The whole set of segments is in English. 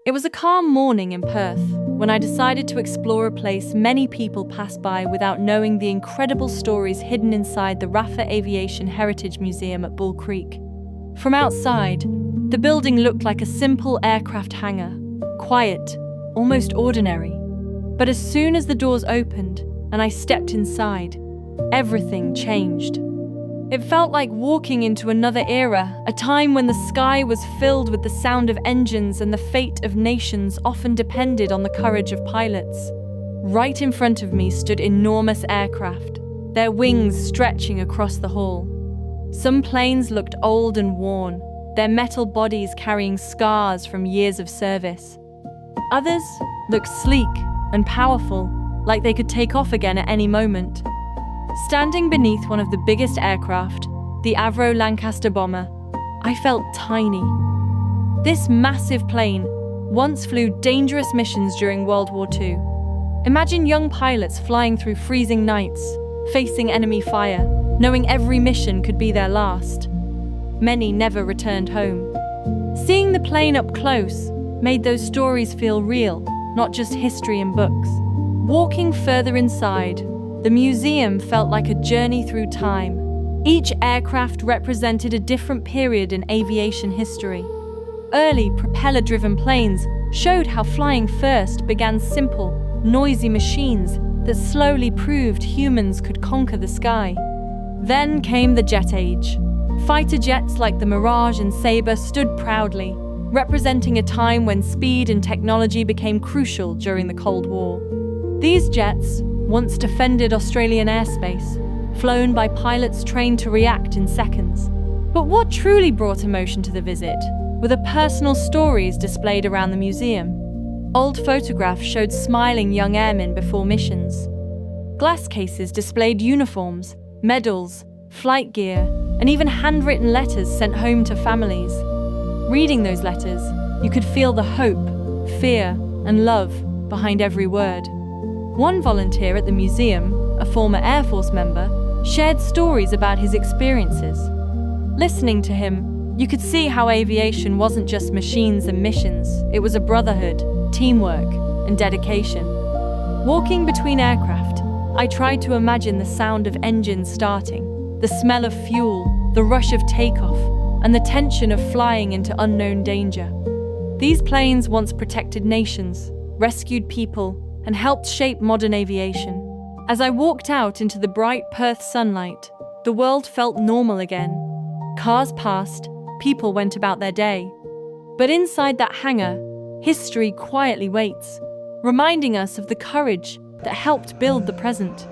It was a calm morning in Perth when I decided to explore a place many people pass by without knowing the incredible stories hidden inside the RAAFA Aviation Heritage Museum at Bull Creek. From outside, the building looked like a simple aircraft hangar, quiet, almost ordinary. But as soon as the doors opened and I stepped inside, everything changed. It felt like walking into another era, a time when the sky was filled with the sound of engines and the fate of nations often depended on the courage of pilots. Right in front of me stood enormous aircraft, their wings stretching across the hall. Some planes looked old and worn, their metal bodies carrying scars from years of service. Others looked sleek and powerful, like they could take off again at any moment. Standing beneath one of the biggest aircraft, the Avro Lancaster bomber, I felt tiny. This massive plane once flew dangerous missions during World War II. Imagine young pilots flying through freezing nights, facing enemy fire, knowing every mission could be their last. Many never returned home. Seeing the plane up close made those stories feel real, not just history in books. Walking further inside, the museum felt like a journey through time. Each aircraft represented a different period in aviation history. Early propeller-driven planes showed how flying first began simple, noisy machines that slowly proved humans could conquer the sky. Then came the jet age. Fighter jets like the Mirage and Sabre stood proudly, representing a time when speed and technology became crucial during the Cold War. These jets once defended Australian airspace, flown by pilots trained to react in seconds. But what truly brought emotion to the visit were the personal stories displayed around the museum. Old photographs showed smiling young airmen before missions. Glass cases displayed uniforms, medals, flight gear, and even handwritten letters sent home to families. Reading those letters, you could feel the hope, fear, and love behind every word. One volunteer at the museum, a former Air Force member, shared stories about his experiences. Listening to him, you could see how aviation wasn't just machines and missions, it was a brotherhood, teamwork, and dedication. Walking between aircraft, I tried to imagine the sound of engines starting, the smell of fuel, the rush of takeoff, and the tension of flying into unknown danger. These planes once protected nations, rescued people, and helped shape modern aviation. As I walked out into the bright Perth sunlight, the world felt normal again. Cars passed, people went about their day. But inside that hangar, history quietly waits, reminding us of the courage that helped build the present.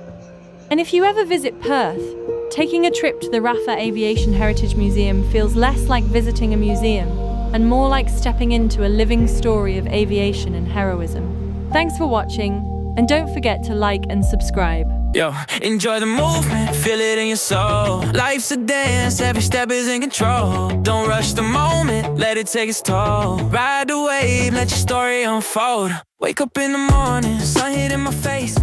And if you ever visit Perth, taking a trip to the RAAFA Aviation Heritage Museum feels less like visiting a museum and more like stepping into a living story of aviation and heroism. Thanks for watching, and don't forget to like and subscribe. Yo, enjoy the movement, feel it in your soul. Life's a dance, every step is in control. Don't rush the moment, let it take its toll. Ride the wave, let your story unfold. Wake up in the morning, sun hitting my face.